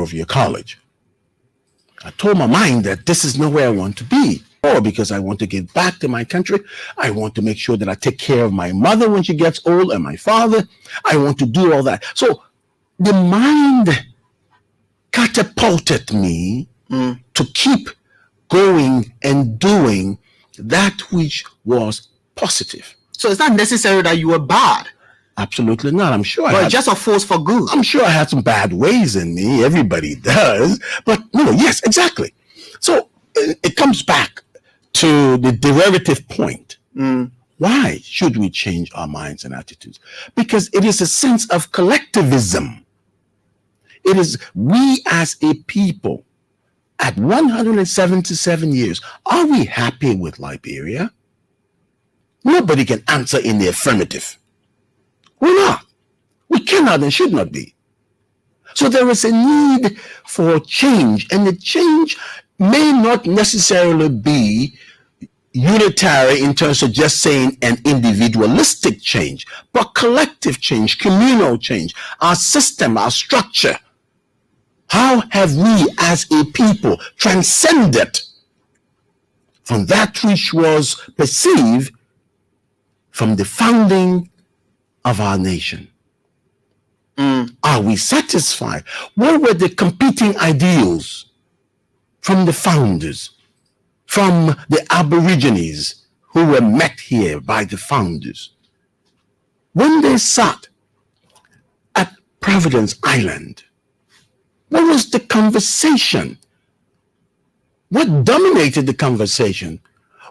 Monrovia College. I told my mind that this is not where I want to be, or because I want to give back to my country. I want to make sure that I take care of my mother when she gets old and my father. I want to do all that. So the mind catapulted me to keep going and doing that which was positive. So it's not necessary that you were bad. Absolutely not. I'm sure But just a force for good. I'm sure I had some bad ways in me. Everybody does. But no, yes, exactly. So it comes back to the derivative point. Why should we change our minds and attitudes? Because it is a sense of collectivism. It is we as a people at 177 years. Are we happy with Liberia? Nobody can answer in the affirmative. We're not. We cannot and should not be. So there is a need for change, and the change may not necessarily be unitary in terms of just saying an individualistic change, but collective change, communal change, our system, our structure. How have we as a people transcended from that which was perceived from the founding of our nation? Are we satisfied? What were the competing ideals from the founders, from the Aborigines who were met here by the founders? When they sat at Providence Island, what was the conversation? What dominated the conversation?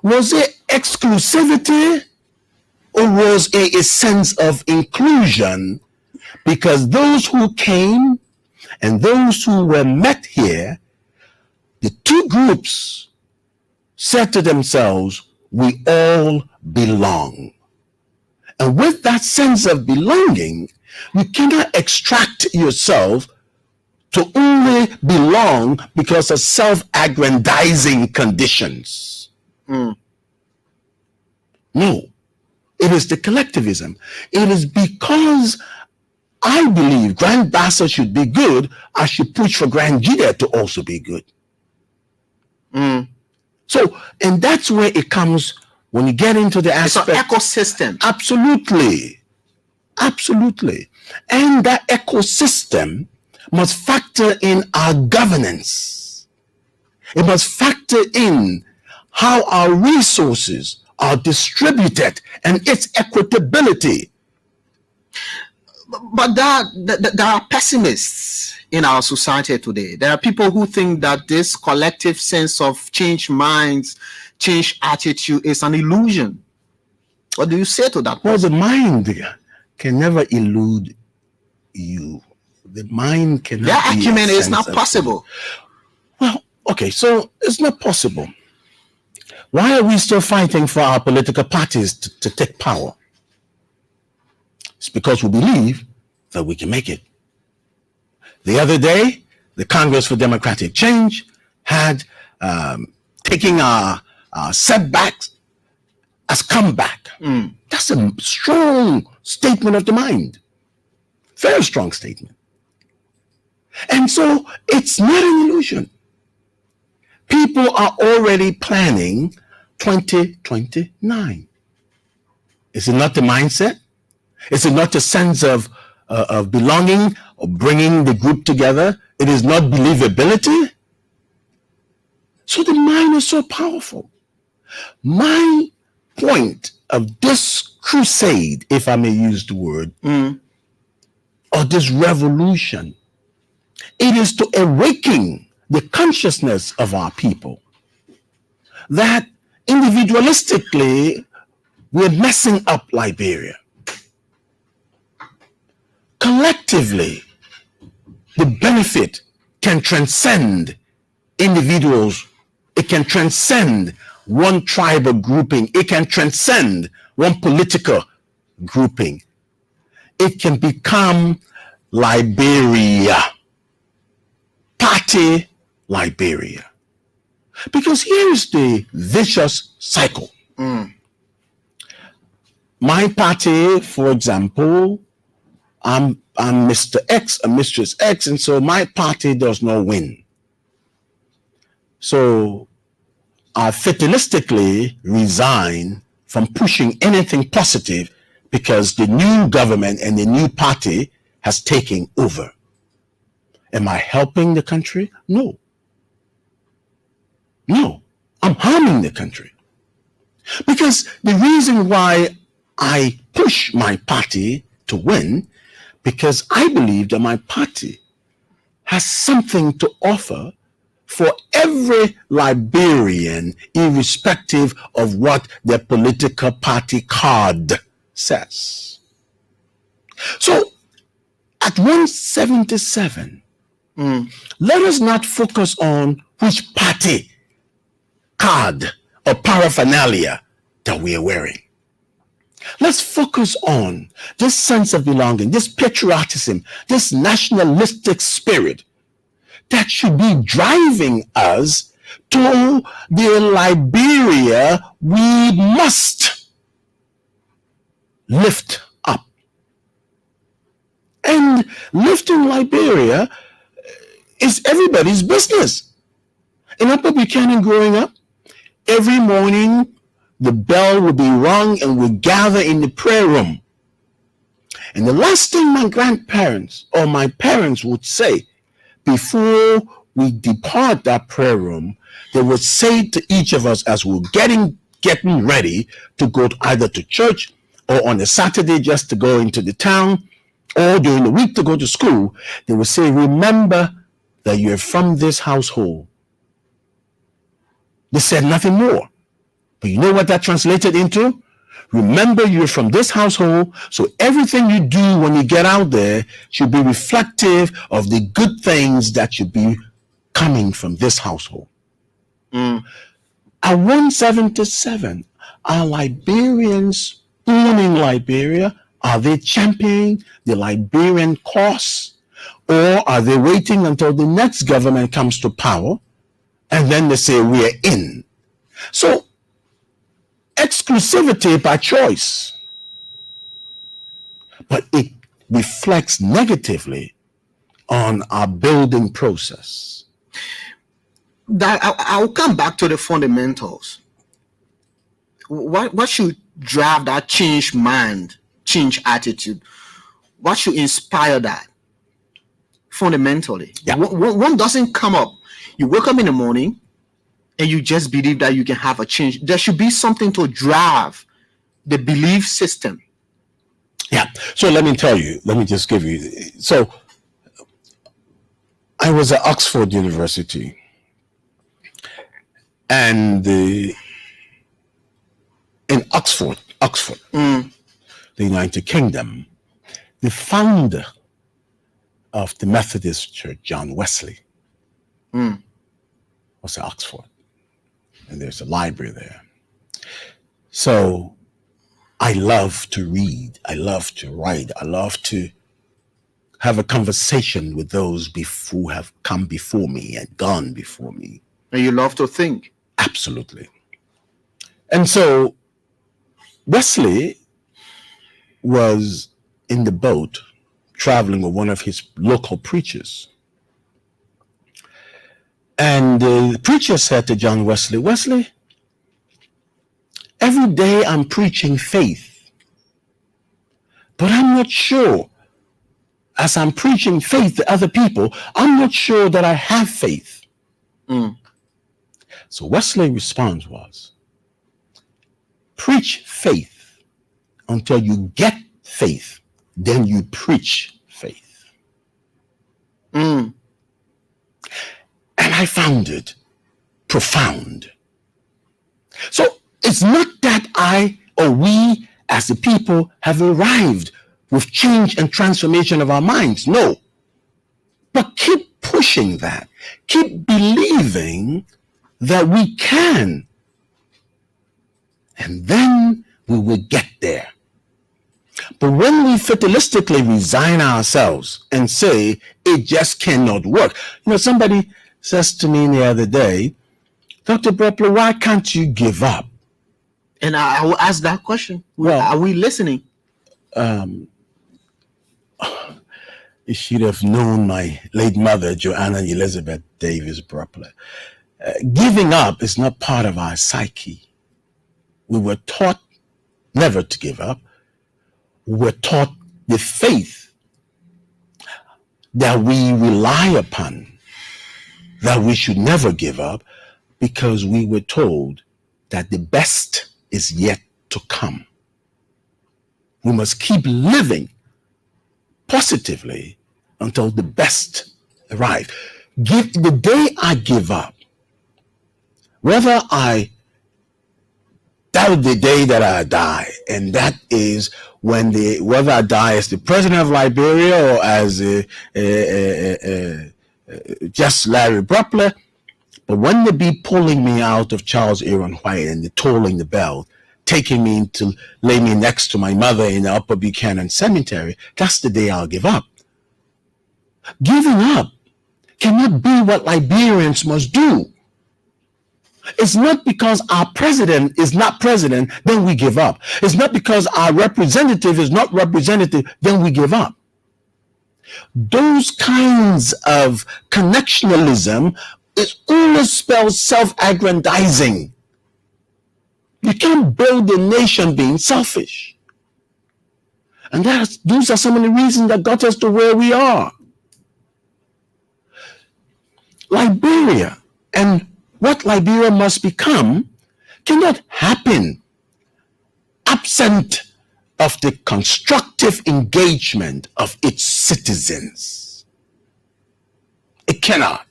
Was it exclusivity, or was it a sense of inclusion? Because those who came and those who were met here, the two groups said to themselves, we all belong. And with that sense of belonging, you cannot extract yourself to only belong because of self-aggrandizing conditions. No. It is the collectivism. It is because I believe Grand Bassa should be good, I should push for Grand Jide to also be good. So, and that's where it comes when you get into the aspect. It's an ecosystem. Absolutely. Absolutely. And that ecosystem must factor in our governance. It must factor in how our resources are distributed and its equitability. But there are pessimists in our society today. There are people who think that this collective sense of change minds, change attitude is an illusion. What do you say to that? Well, the mind can never elude you. The mind cannot. Their acumen is not possible. Well, okay, so it's not possible. Why are we still fighting for our political parties to take power? It's because we believe that we can make it. The other day, the Congress for Democratic Change had taking our setbacks as comeback. That's a strong statement of the mind. Very strong statement. And so it's not an illusion. People are already planning 2029. Is it not the mindset? Is it not the sense of belonging or bringing the group together? It is not believability. So the mind is so powerful. My point of this crusade, if I may use the word, or this revolution, it is to awaken the consciousness of our people that individualistically we're messing up Liberia. Collectively, the benefit can transcend individuals. It can transcend one tribal grouping. It can transcend one political grouping. It can become Liberia, party Liberia. Because here's the vicious cycle. My party, for example, I'm Mr. X, a Mistress X, and so my party does not win. So I fatalistically resign from pushing anything positive because the new government and the new party has taken over. Am I helping the country? No. No, I'm harming the country. Because the reason why I push my party to win, because I believe that my party has something to offer for every Liberian, irrespective of what their political party card says. So at 177, let us not focus on which party card or paraphernalia that we are wearing. Let's focus on this sense of belonging, this patriotism, this nationalistic spirit that should be driving us to the Liberia we must lift up. And lifting Liberia is everybody's business. In Upper Buchanan growing up, every morning the bell would be rung and we'd gather in the prayer room. And the last thing my grandparents or my parents would say before we depart that prayer room, they would say to each of us as we're getting ready to go either to church or on a Saturday just to go into the town or during the week to go to school, they would say, remember that you're from this household. They said nothing more. But you know what that translated into? Remember, you're from this household, so everything you do when you get out there should be reflective of the good things that should be coming from this household. At 177, are Liberians born in Liberia? Are they championing the Liberian cause? Or are they waiting until the next government comes to power and then they say we're in? So, exclusivity by choice, but it reflects negatively on our building process. That I'll come back to the fundamentals. What should drive that change mind, change attitude? What should inspire that? Fundamentally, one doesn't come up. You wake up in the morning and you just believe that you can have a change. There should be something to drive the belief system. Yeah. So let me just give you. So I was at Oxford University, and in Oxford, the United Kingdom, the founder of the Methodist Church, John Wesley, was at Oxford. And there's a library there. So I love to read. I love to write. I love to have a conversation with those who have come before me and gone before me. And you love to think. Absolutely. And so Wesley was in the boat traveling with one of his local preachers. And the preacher said to John Wesley, Wesley, every day I'm preaching faith, but I'm not sure, as I'm preaching faith to other people, I'm not sure that I have faith. So Wesley's response was, preach faith until you get faith, then you preach faith. And I found it profound. So it's not that I or we as the people have arrived with change and transformation of our minds. No. But keep pushing that. Keep believing that we can. And then we will get there. But when we fatalistically resign ourselves and say it just cannot work. Somebody says to me the other day, Dr. Brepler, why can't you give up? And I will ask that question. Well, are we listening? You should have known my late mother, Joanna Elizabeth Davis Broppler. Giving up is not part of our psyche. We were taught never to give up. We were taught the faith that we rely upon, that we should never give up, because we were told that the best is yet to come. We must keep living positively until the best arrives. The day I give up, whether that was the day that I die, and that is when whether I die as the president of Liberia or as just Larry Broppler. But when they be pulling me out of Charles Aaron White and they're tolling the bell, taking me to lay me next to my mother in the Upper Buchanan Cemetery, that's the day I'll give up. Giving up cannot be what Liberians must do. It's not because our president is not president, then we give up. It's not because our representative is not representative, then we give up. Those kinds of connectionalism is only spells self-aggrandizing. You can't build a nation being selfish. And those are some of the reasons that got us to where we are. Liberia and what Liberia must become cannot happen absent of the constructive engagement of its citizens. It cannot.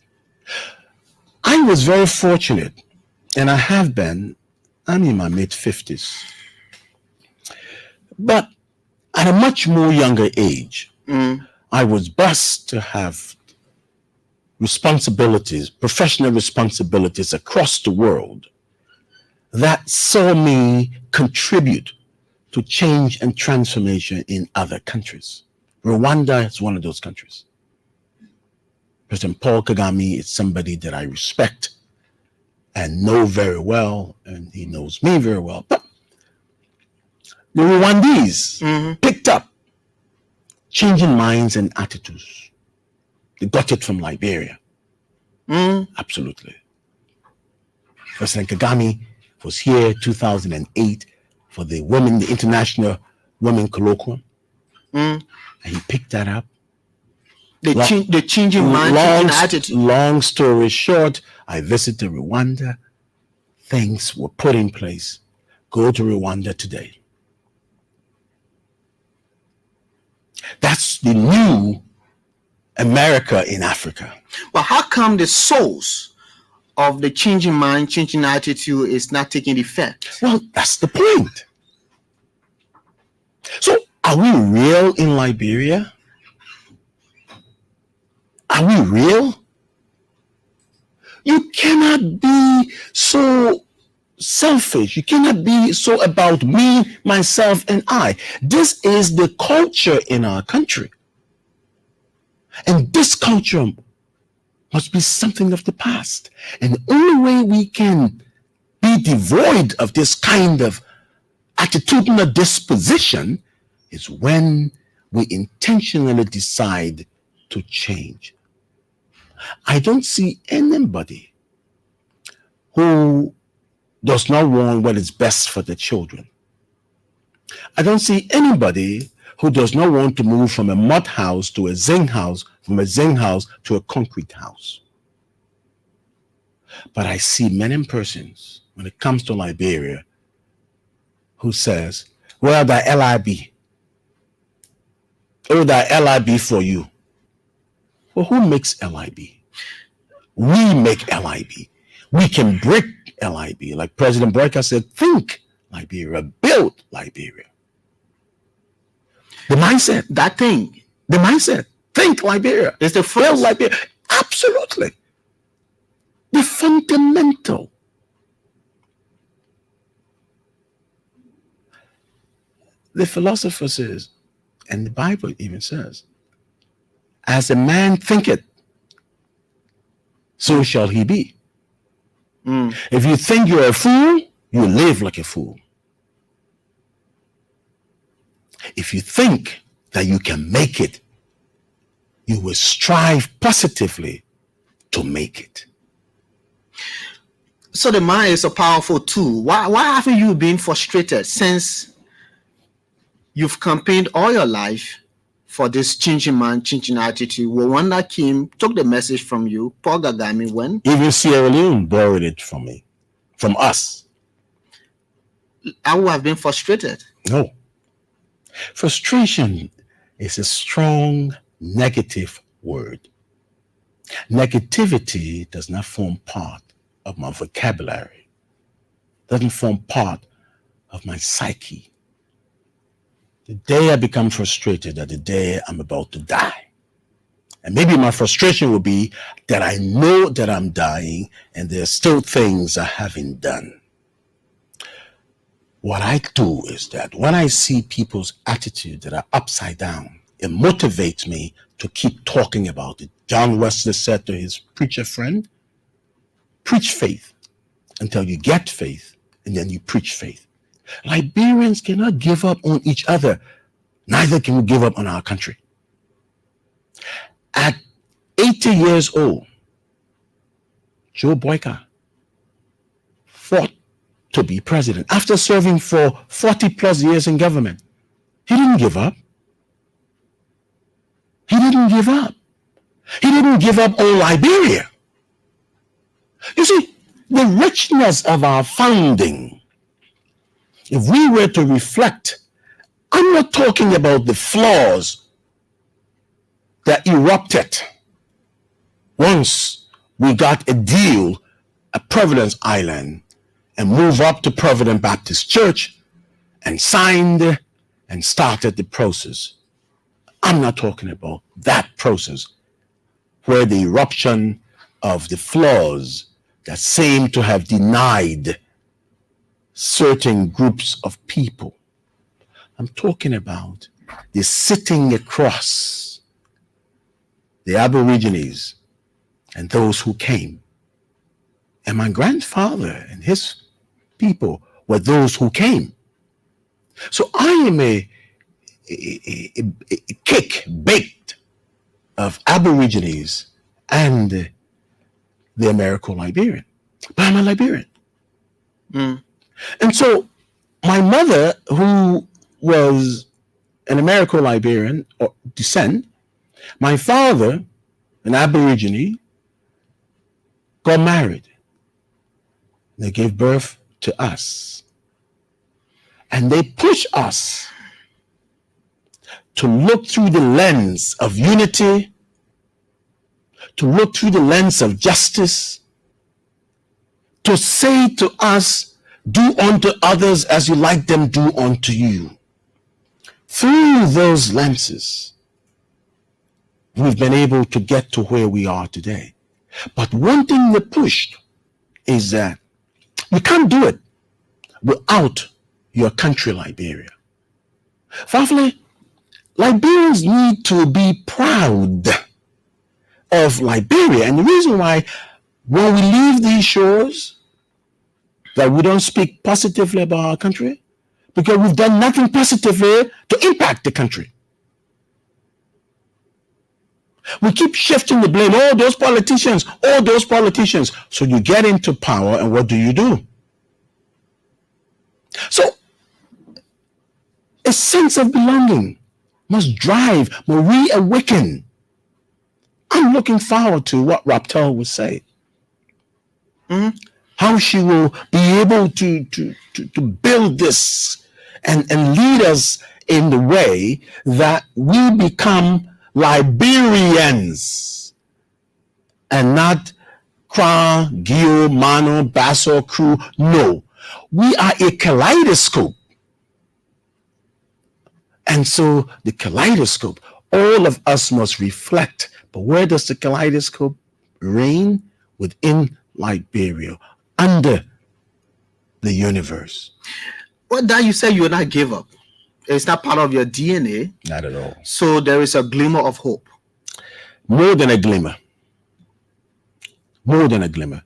I was very fortunate, and I have been. I'm in my mid-50s. But at a much more younger age, I was blessed to have responsibilities, professional responsibilities across the world that saw me contribute to change and transformation in other countries. Rwanda is one of those countries. President Paul Kagame is somebody that I respect and know very well, and he knows me very well. But the Rwandese picked up changing minds and attitudes. They got it from Liberia. Absolutely. President Kagame was here 2008 for the International Women Colloquium. And he picked that up. The changing mind, changing attitude. Long story short, I visited Rwanda. Things were put in place. Go to Rwanda today. That's the new America in Africa. But how come the source of the changing mind, changing attitude is not taking effect? Well, that's the point. So, are we real in Liberia? Are we real? You cannot be so selfish. You cannot be so about me, myself, and I. This is the culture in our country. And this culture must be something of the past. And the only way we can be devoid of this kind of attitudinal disposition is when we intentionally decide to change. I don't see anybody who does not want what is best for the children. I don't see anybody who does not want to move from a mud house to a zinc house, from a zinc house to a concrete house. But I see many persons, when it comes to Liberia, who says, well, the LIB. Oh, the LIB for you. Well, who makes LIB? We make LIB. We can break LIB. Like President Brecker said, think Liberia, build Liberia. The mindset, the mindset, think Liberia. It's the build Liberia. Absolutely. The fundamental. The philosopher says, and the Bible even says, as a man thinketh, so shall he be. If you think you're a fool, you live like a fool. If you think that you can make it, you will strive positively to make it. So the mind is a powerful tool. Why haven't you been frustrated since you've campaigned all your life for this changing mind, changing attitude? Rwanda came, took the message from you. Paul Kagame went. Even Sierra Leone borrowed it from me, from us. I would have been frustrated. No. Frustration is a strong negative word. Negativity does not form part of my vocabulary, doesn't form part of my psyche. The day I become frustrated is the day I'm about to die. And maybe my frustration will be that I know that I'm dying and there's still things I haven't done. What I do is that when I see people's attitudes that are upside down, it motivates me to keep talking about it. John Wesley said to his preacher friend, preach faith until you get faith, and then you preach faith. Liberians cannot give up on each other. Neither can we give up on our country. At 80 years old, Joe Boyka fought to be president after serving for 40 plus years in government. He didn't give up. He didn't give up. He didn't give up on Liberia. You see, the richness of our founding, if we were to reflect, I'm not talking about the flaws that erupted once we got a deal at Providence Island and moved up to Providence Baptist Church and signed and started the process. I'm not talking about that process where the eruption of the flaws that seem to have denied certain groups of people. I'm talking about the sitting across the Aborigines and those who came. And my grandfather and his people were those who came. So I am a cake baked of Aborigines and the Americo-Liberian. But I'm a Liberian. And so my mother, who was an Americo-Liberian or descent, my father, an Aborigine, got married. They gave birth to us. And they push us to look through the lens of unity, to look through the lens of justice, to say to us, do unto others as you like them do unto you. Through those lenses, we've been able to get to where we are today. But one thing we pushed is that you can't do it without your country, Liberia. Finally, Liberians need to be proud of Liberia. And the reason why, when we leave these shores, that we don't speak positively about our country, because we've done nothing positively to impact the country. We keep shifting the blame, all those politicians. So you get into power, and what do? So a sense of belonging must drive, must reawaken. I'm looking forward to what Raptel will say. How she will be able to build this and lead us in the way that we become Liberians and not Kra, Gio, Mano, Basso, Crew. No, we are a kaleidoscope. And so the kaleidoscope, all of us must reflect. But where does the kaleidoscope reign? Within Liberia, under the universe. Well, that you say you will not give up. It's not part of your DNA. Not at all. So there is a glimmer of hope. More than a glimmer. More than a glimmer.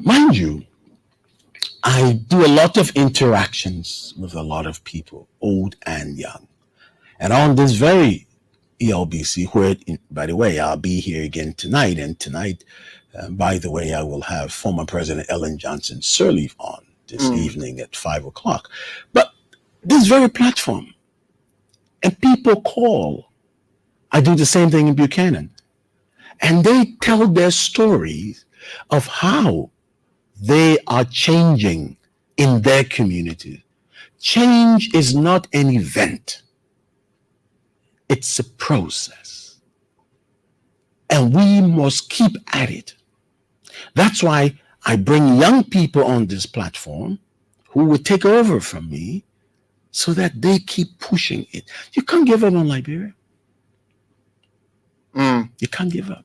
Mind you, I do a lot of interactions with a lot of people, old and young. And on this very ELBC, where, by the way, I'll be here again tonight. And tonight, by the way, I will have former President Ellen Johnson Sirleaf on this evening at 5 o'clock. But this very platform, and people call. I do the same thing in Buchanan. And they tell their stories of how they are changing in their community. Change is not an event. It's a process. And we must keep at it. That's why I bring young people on this platform who will take over from me so that they keep pushing it. You can't give up on Liberia. You can't give up.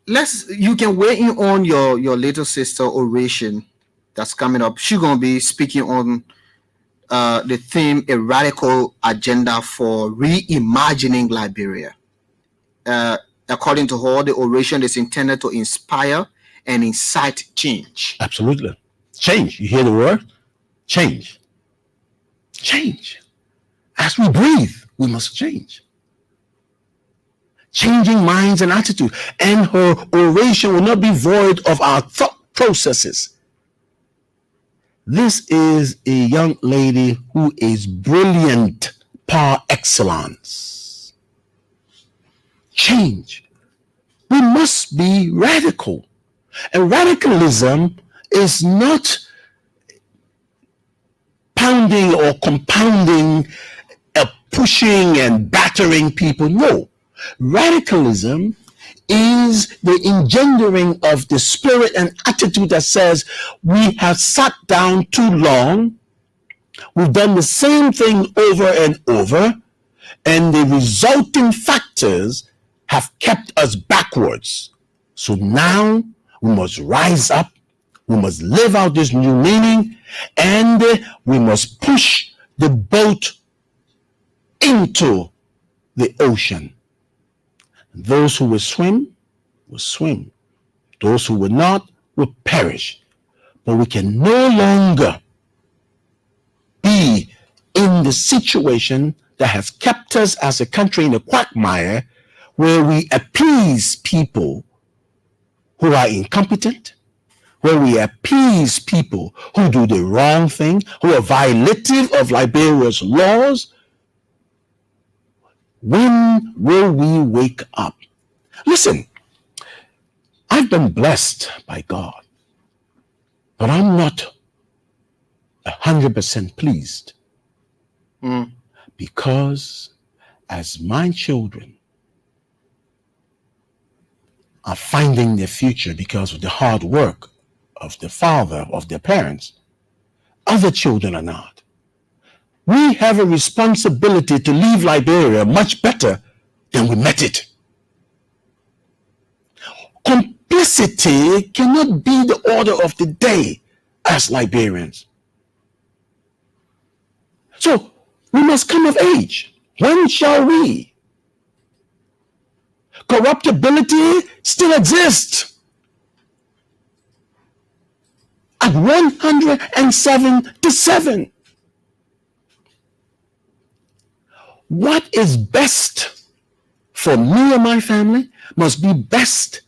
You can weigh in on your little sister oration that's coming up. She's gonna be speaking on the theme, a radical agenda for reimagining Liberia. According to her, the oration is intended to inspire and incite change. Absolutely. Change. You hear the word? Change. Change. As we breathe, we must change. Changing minds and attitude. And her oration will not be void of our thought processes. This is a young lady who is brilliant par excellence. Change. We must be radical. And radicalism is not pounding or compounding, pushing and battering people. No. Radicalism is the engendering of the spirit and attitude that says we have sat down too long, we've done the same thing over and over, and the resulting factors have kept us backwards. So now we must rise up, we must live out this new meaning, and we must push the boat into the ocean. Those who will swim, will swim. Those who will not, will perish. But we can no longer be in the situation that has kept us as a country in a quagmire where we appease people who are incompetent, where we appease people who do the wrong thing, who are violative of Liberia's laws. When will we wake up? Listen, I've been blessed by God, but I'm not 100% pleased because as my children are finding their future because of the hard work of the father, of their parents, other children are not. We have a responsibility to leave Liberia much better than we met it. Complicity cannot be the order of the day as Liberians. So we must come of age. When shall we? Corruptibility still exists. At 107-7. What is best for me and my family must be best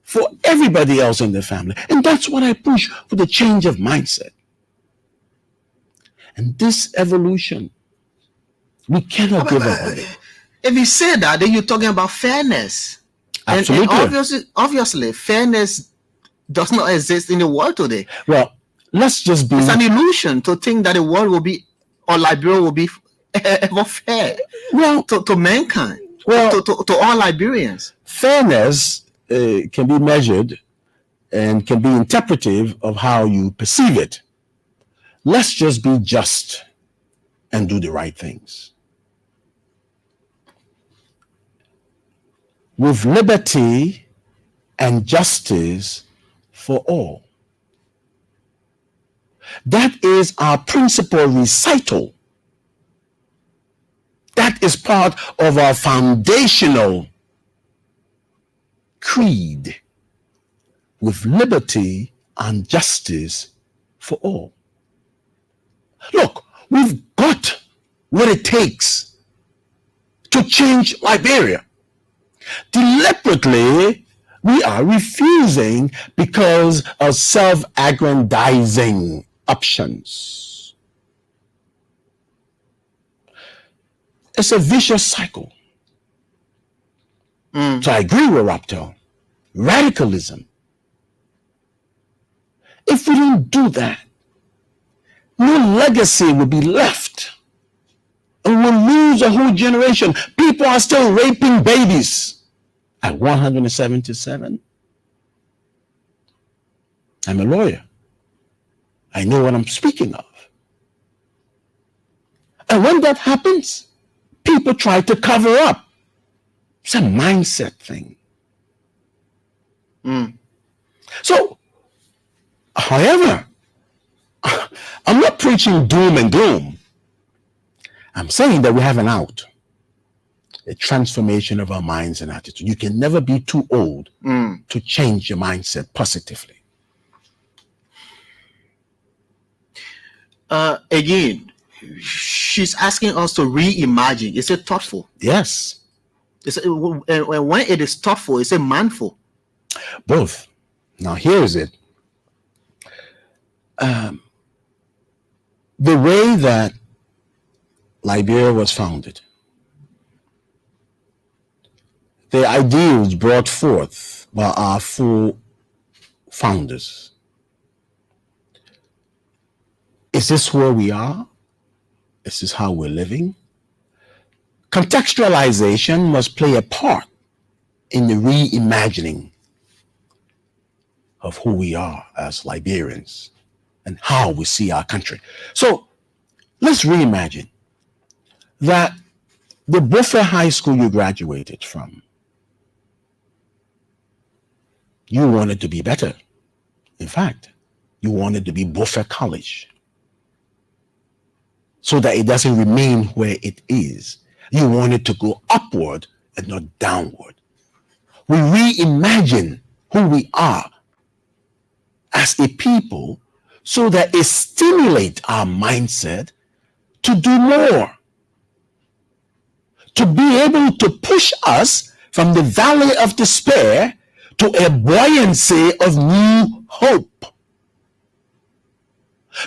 for everybody else in the family. And that's what I push for, the change of mindset. And this evolution, we cannot give up on it. If you say that, then you're talking about fairness. Absolutely. And obviously, fairness does not exist in the world today. Well, let's just be... It's an illusion to think that the world will be, or Liberia will be ever fair to mankind, to all Liberians. Fairness can be measured and can be interpretive of how you perceive it. Let's just be just and do the right things. With liberty and justice for all. That is our principal recital. That is part of our foundational creed. With liberty and justice for all. Look, we've got what it takes to change Liberia. Deliberately, we are refusing because of self-aggrandizing options. It's a vicious cycle. So I agree with Raptor. Radicalism. If we don't do that, no legacy will be left. And we'll lose a whole generation. People are still raping babies at 177. I'm a lawyer. I know what I'm speaking of. And when that happens, people try to cover up. It's a mindset thing. So, however, I'm not preaching doom and gloom. I'm saying that we have an out. A transformation of our minds and attitude. You can never be too old to change your mindset positively. Again, she's asking us to reimagine. Is it thoughtful? Yes. When it is thoughtful, is it mindful? Both. Now, here is it. The way that Liberia was founded, the ideals brought forth by our four founders. Is this where we are? Is this how we're living? Contextualization must play a part in the reimagining of who we are as Liberians and how we see our country. So let's reimagine that the Buffer High School you graduated from, you wanted to be better. In fact, you wanted to be Buffer College so that it doesn't remain where it is. You wanted to go upward and not downward. We reimagine who we are as a people so that it stimulates our mindset to do more, to be able to push us from the valley of despair to a buoyancy of new hope.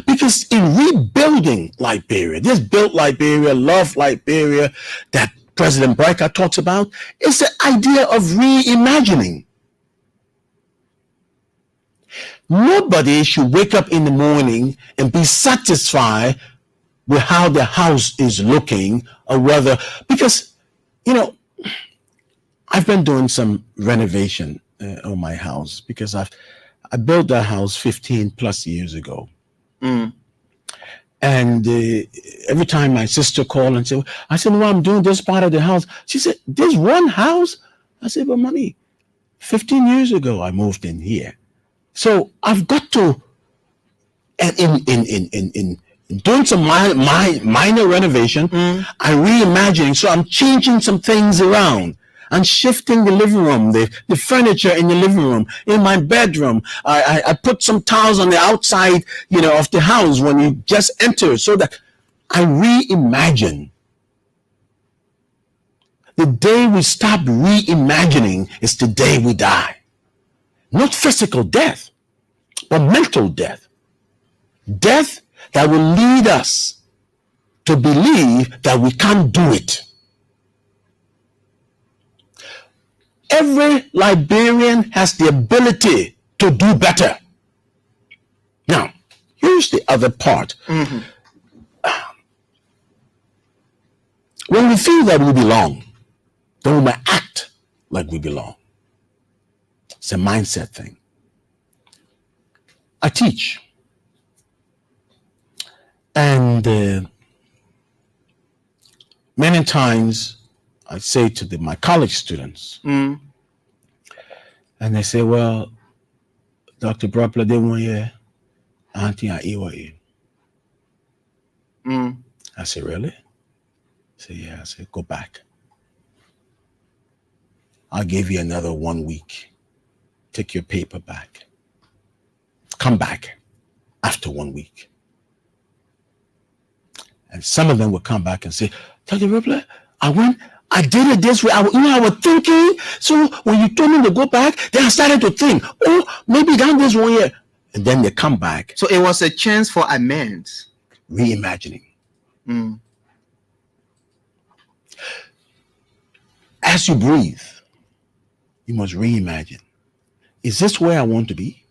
Because in rebuilding Liberia, this built Liberia, love Liberia that President Brecker talks about, is the idea of reimagining. Nobody should wake up in the morning and be satisfied with how the house is looking or whether, because, I've been doing some renovation on my house because I built that house 15 plus years ago. And every time my sister called and said, I said, well, I'm doing this part of the house. She said, there's one house? I said, but mommy, 15 years ago, I moved in here. So I've got to, and in doing some minor renovation, I'm reimagining. So I'm changing some things around. I'm shifting the living room, the furniture in the living room, in my bedroom. I put some tiles on the outside, of the house when you just enter, so that I reimagine. The day we stop reimagining is the day we die. Not physical death, but mental death. Death that will lead us to believe that we can't do it. Every Liberian has the ability to do better. Now, here's the other part. When we feel that we belong, then we might act like we belong. It's a mindset thing. I teach. And many times I say to my college students, and they say, well, Dr. Bropla, they want you, Auntie, I said, really? I said, yeah. I said, go back. I'll give you another 1 week. Take your paper back. Come back after 1 week. And some of them will come back and say, Dr. Bropla, I went I did it this way. I was thinking. So when you told me to go back, then I started to think, oh, maybe down this 1 year. And then they come back. So it was a chance for amends. Reimagining. As you breathe, you must reimagine. Is this where I want to be?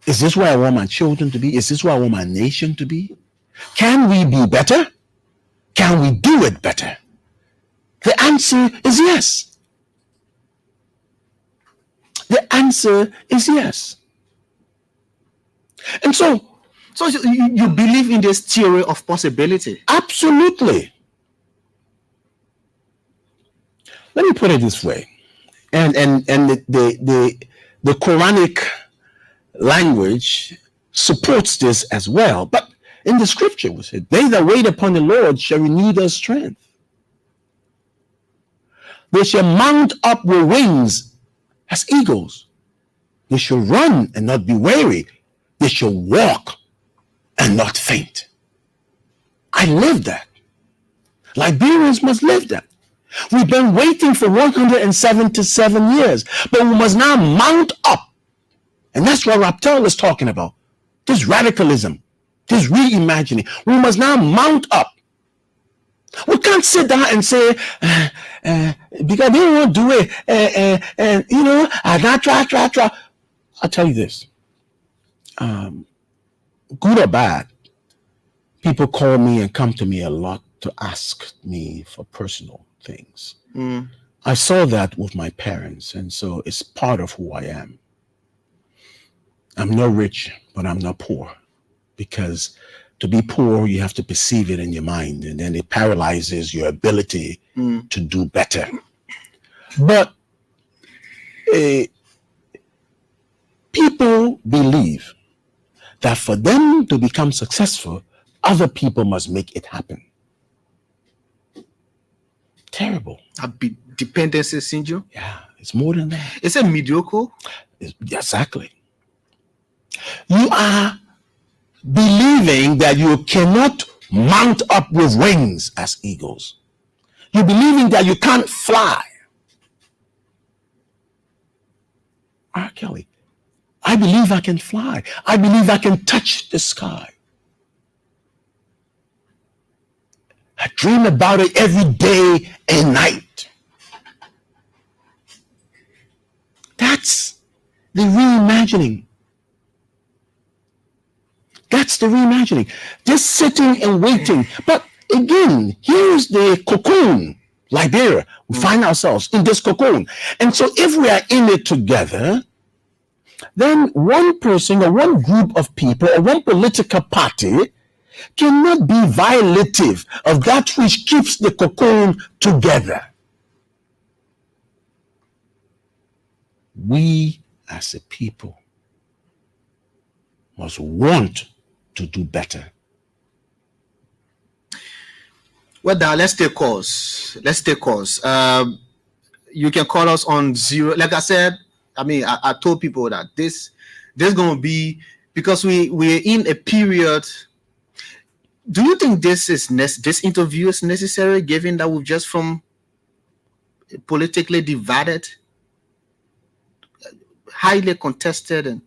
Is this where I want my children to be? Is this where I want my nation to be? Can we be better? Can we do it better? The answer is yes. The answer is yes. And so you believe in this theory of possibility? Absolutely. Let me put it this way. And the Quranic language supports this as well. But in the scripture, we said, they that wait upon the Lord shall renew their strength. They shall mount up with wings as eagles. They shall run and not be weary. They shall walk and not faint. I live that. Liberians must live that. We've been waiting for 177 years, but we must now mount up. And that's what Raptel is talking about. This radicalism, this reimagining. We must now mount up. We can't sit down and say, because they won't do it, and I not try. I'll tell you this. Good or bad, people call me and come to me a lot to ask me for personal things. I saw that with my parents, and so it's part of who I am. I'm not rich, but I'm not poor, because to be poor, you have to perceive it in your mind, and then it paralyzes your ability to do better. But people believe that for them to become successful, other people must make it happen. Terrible. Dependency syndrome? Yeah, it's more than that. It's a mediocre. Exactly. You are believing that you cannot mount up with wings as eagles. You're believing that you can't fly. R. Kelly, I believe I can fly. I believe I can touch the sky. I dream about it every day and night. That's the reimagining. That's the reimagining. Just sitting and waiting. But again, here's the cocoon, Liberia. We find ourselves in this cocoon. And so if we are in it together, then one person or one group of people or one political party cannot be violative of that which keeps the cocoon together. We as a people must want to do better. Well, now let's take course. You can call us on 0. Like I said, I told people that this going to be, because we're in a period. Do you think this interview is necessary, given that we've just from politically divided, highly contested, and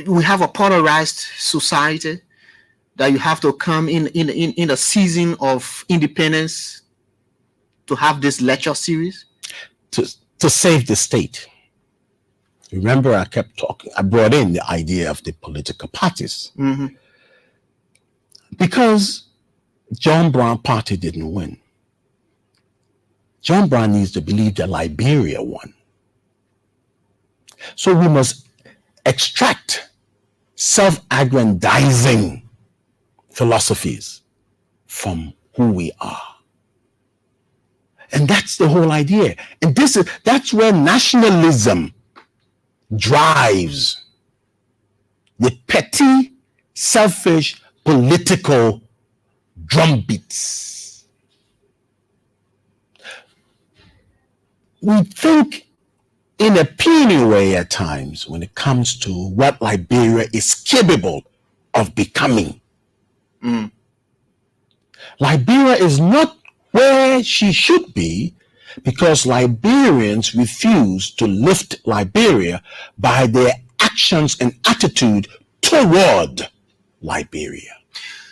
we have a polarized society, that you have to come in a season of independence to have this lecture series? To save the state. Remember, I kept talking. I brought in the idea of the political parties. Because John Brown party didn't win. John Brown needs to believe that Liberia won. So we must extract self-aggrandizing philosophies from who we are. And that's the whole idea. And that's where nationalism drives the petty, selfish, political drumbeats. We think in a puny way at times when it comes to what Liberia is capable of becoming. Liberia is not where she should be because Liberians refuse to lift Liberia by their actions and attitude toward Liberia.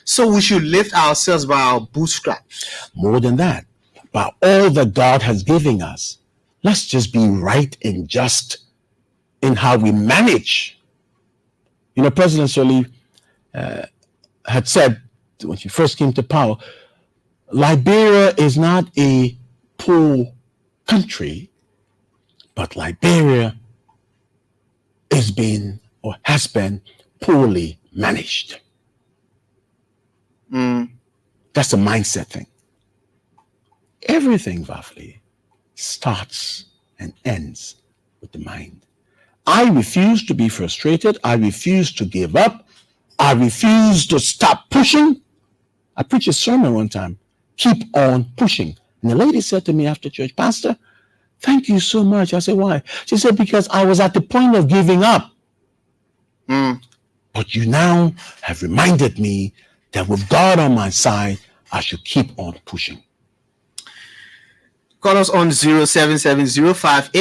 So we should lift ourselves by our bootstraps. More than that, by all that God has given us, let's just be right and just in how we manage. You know, President Sirleaf had said when she first came to power, Liberia is not a poor country, but Liberia is being or has been poorly managed. That's a mindset thing. Everything, Vafli, starts and ends with the mind. I refuse to be frustrated. I refuse to give up. I refuse to stop pushing. I preached a sermon one time, keep on pushing. And the lady said to me after church, Pastor, thank you so much. I said, why? She said, because I was at the point of giving up. But you now have reminded me that with God on my side, I should keep on pushing. Call us on 0770581886,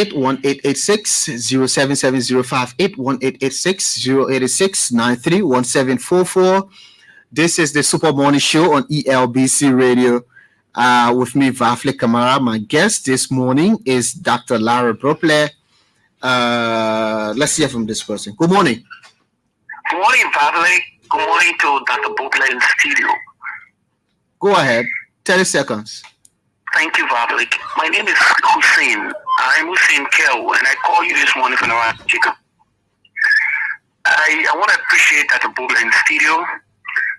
0770581886, 086-931744. This is the Super Morning Show on ELBC Radio. With me, Vafli Kamara. My guest this morning is Dr. Larry Brople. Let's hear from this person. Good morning. Good morning, Vafli. Good morning to Dr. Brople in the studio. Go ahead. 30 seconds. Thank you, Vafli. My name is Hussein. I'm Hussein Kel, and I call you this morning from around Jacob. I want to appreciate Dr. Brople in the studio.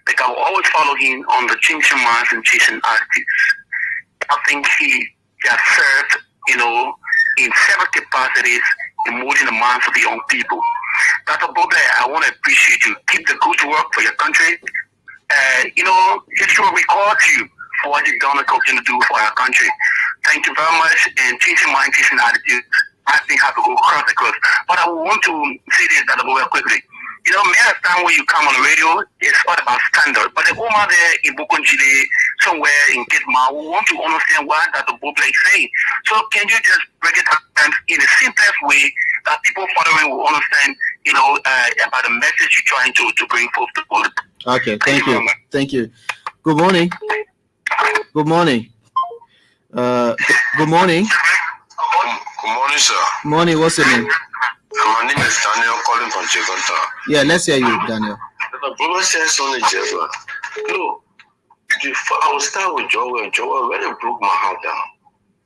Like I will always follow him on the changing minds and chasing artists. I think he has served, in several capacities in molding the minds of the young people. Dr. Brople, I want to appreciate you. Keep the good work for your country. History will record you for what you've done and continue to do for our country. Thank you very much. And changing mind, chasing attitude, I think have to go across the coast. But I want to say this, Dr. Brople, quickly. Many times when you come on the radio, it's all about standard. But the woman there in Bukunjile, somewhere in Kitma, we want to understand what Dr. Brople is saying. So can you just break it down in the simplest way that people following will understand, about the message you're trying to bring forth to the world? Okay, thank you. Thank you. Good morning. Good morning. Good morning. Good morning, sir. Morning, what's your name? My name is Daniel, calling from Chekanta. Yeah, let's hear you, Daniel. The brother says something, Jeff. Look, I will start with Joel. Joel really broke my heart down.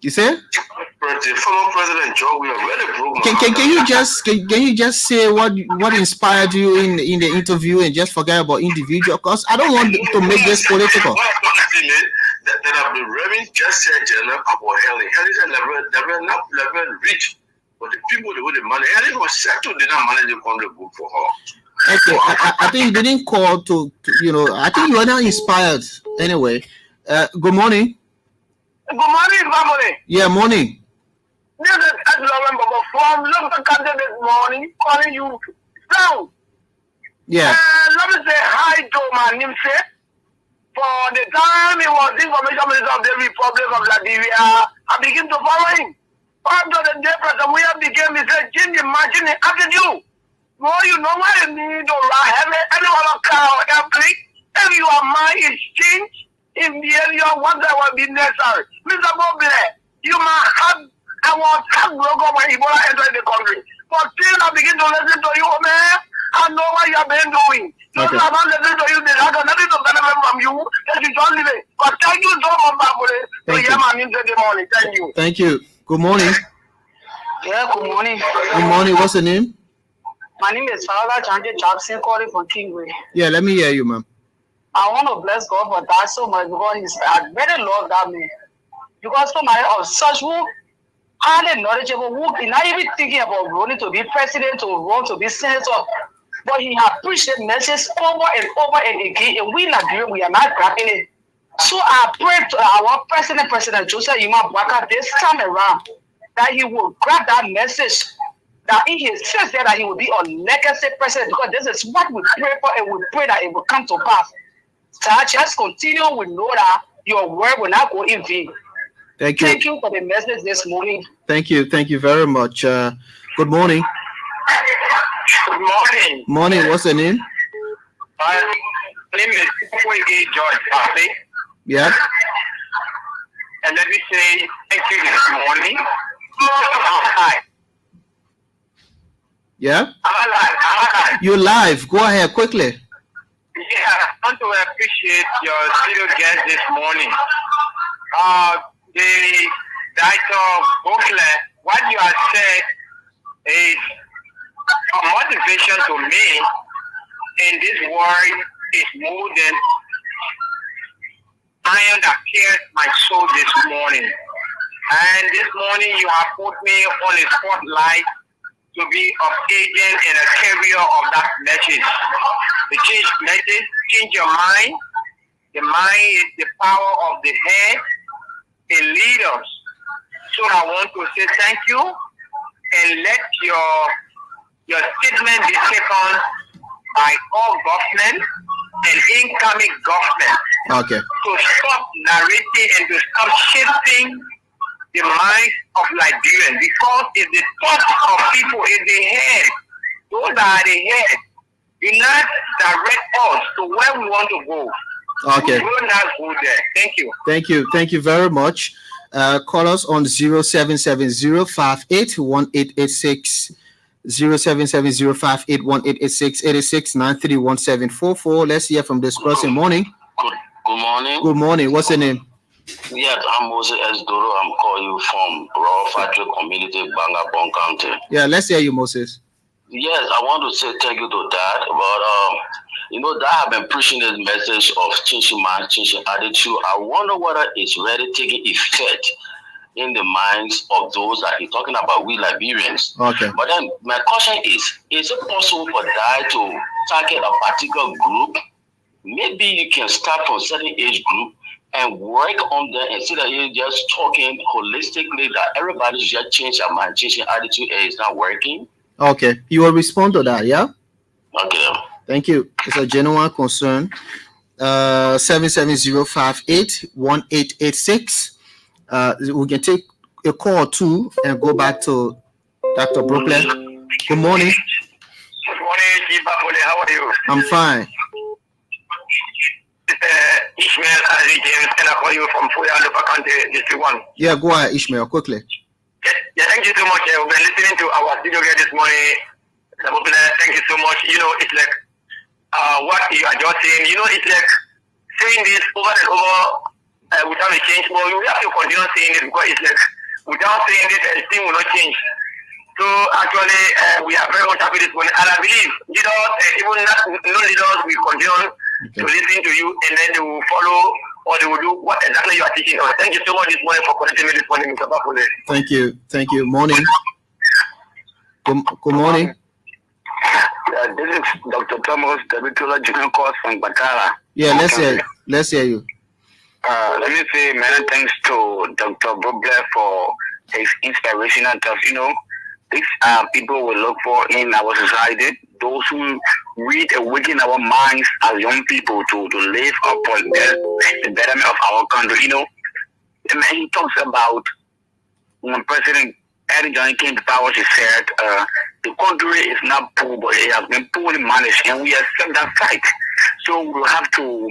You say? The former president Joel really broke my heart Can down. you just say what inspired you in the interview and just forget about individual? Because I don't want to make this political. That I've been raving just said about Helen. Helen said level rich. But the people with the money, Helen was settled, they don't manage to come to book for her. Okay, I think you didn't call to I think you are now inspired. Anyway, good morning. Good morning, family. Yeah, morning. This is Edwin Baba from Local Country this morning, calling you down. Yeah. Let me say hi to my namesake. For the time he was information minister of the Republic of Liberia, I begin to follow him. After the day, President William became, he said, change the margin attitude. Well, you know what I mean? Everyone will call every. If your mind is changed in the area, what that will be necessary. Mr. Brople, you might have our tag logo when Ebola entered the country. But still, I begin to listen to you, man. I know what you have been doing. So Okay. I'm not listening to you. There's nothing to benefit from you. That you don't live it. But thank you so much, Brople. Thank to hear you. my news this morning. Thank you. Thank you. Good morning. Yeah, good morning. Good morning. What's your name? My name is Father Chante Jackson, calling from Kingway. Yeah, let me hear you, ma'am. I want to bless God for that so much because I really love that man. Because somebody of such who highly knowledgeable, who is not even thinking about running to be president or run to be senator, but he has preached the message over and over and again, and we Nigerians, we are not grabbing it. So I pray to our President Joseph Yuma Bwaka this time around that he will grab that message, that in his sense that he will be a legacy president, because this is what we pray for, and we pray that it will come to pass. Sir, just continue. We know that your word will not go in vain. Thank you. Thank you for the message this morning. Thank you. Thank you very much. Good morning. Good morning. Morning. What's the name? My name is George Pape. Yeah. And let me say thank you this morning. Hi. Yeah. I'm alive. You're live. Go ahead quickly. Yeah, I want to appreciate your studio guest this morning. The Dr. Booklet, what you have said is a motivation to me in this world is more than iron that pierced my soul this morning. And this morning you have put me on a spotlight to be an agent and a carrier of that message. The change message, change your mind. The mind is the power of the head. It leads us. So I want to say thank you and let your statement be taken by all government and incoming government. Okay. To stop narrating and to stop shifting the minds of Nigerians, because it's the thoughts of people in the head. Those are the head. Do not direct us to where we want to go. Okay. We will not go there. Thank you. Thank you. Thank you very much. Call us on 0770581886, 0770581886, 86931744. Let's hear from this person. Morning. Good morning. Good morning. What's your name? Yes, I'm Moses S. Doro. I'm calling you from Raw Factory Community, Bangabong County. Yeah, let's hear you, Moses. Yes, I want to say thank you to that. But that I've been preaching this message of changing mind, changing attitude. I wonder whether it's really taking effect in the minds of those that he's talking about, we Liberians. Okay. But then my question is it possible for that to target a particular group? Maybe you can start from a certain age group and work on them instead of you just talking holistically that everybody should just change their mind, change their attitude, and it's not working. Okay. You will respond to that, yeah? Okay. Thank you. It's a genuine concern. 770581886. We can take a call too and go back to Dr. Brooklyn. Good morning. Good morning, Jibapole. How are you? I'm fine. Ishmael Ali James, and I call you from Fuya Local County, District 1. Yeah, go ahead, Ishmael, quickly. Yeah, thank you so much. We've been listening to our studio guest this morning. Thank you so much. It's like what you are just saying. It's like saying this over and over without a change. But we have to continue saying it because it's like without saying this, thing will not change. So actually, we are very much happy this morning. And I believe leaders, even non-leaders, will continue to listen to you, and then they will follow or they will do what exactly you are teaching us. Thank you so much this morning for connecting me this morning, Mr. Bafule. Thank you. Thank you. Morning. Good morning. This is Dr. Thomas Dabitola Junior Course from Batara. Yeah, let's hear you. Let me say many thanks to Dr. Broble for his inspirational talk. These are people we look for in our society, those who awaken our minds as young people to live up for the betterment of our country. He talks about when President Eddie Johnson came to power, he said, the country is not poor, but it has been poorly managed, and we accept that fact. So we have to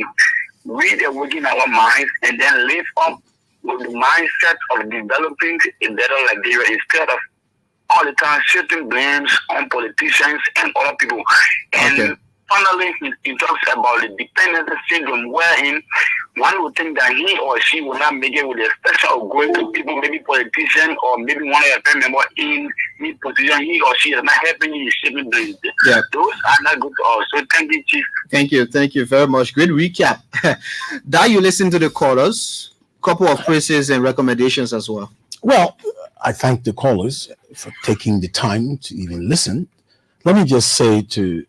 awaken our minds and then live up with the mindset of developing a better Nigeria instead of all the time shifting blames on politicians and other people. And finally, he talks about the dependency syndrome, wherein one would think that he or she will not make it with a special going to people, maybe politician or maybe one of your family members in his position. He or she is not helping you, shifting blames. Yeah. Those are not good to us. So thank you, Chief. Thank you. Thank you very much. Great recap. That you listen to the callers, couple of praises and recommendations as well. Well, I thank the callers for taking the time to even listen. Let me just say to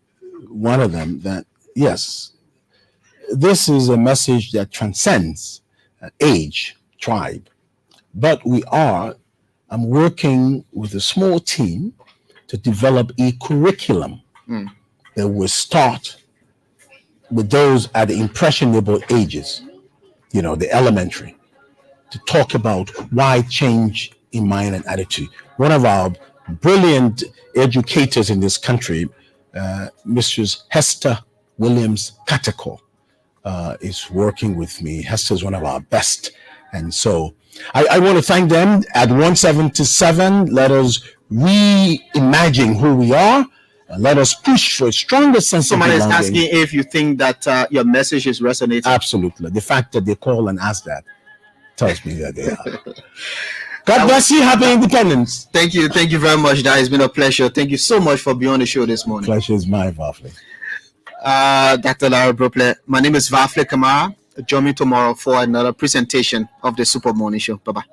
one of them that, yes, this is a message that transcends age, tribe. But I'm working with a small team to develop a curriculum that will start with those at the impressionable ages, the elementary, to talk about why change in mind and attitude. One of our brilliant educators in this country, Mrs. Hester Williams Catacor, is working with me. Hester is one of our best. And so I want to thank them. At 177, let us reimagine who we are. And let us push for a stronger sense Somebody of is belonging. asking if you think that your message is resonating. Absolutely. The fact that they call and ask that tells me that they are. God bless you. Happy Independence. Thank you very much. That has been a pleasure. Thank you so much for being on the show this morning. Pleasure is mine, Vafle. Dr. Larry Brople. My name is Vafle Kamara. Join me tomorrow for another presentation of the Super Morning Show. Bye-bye.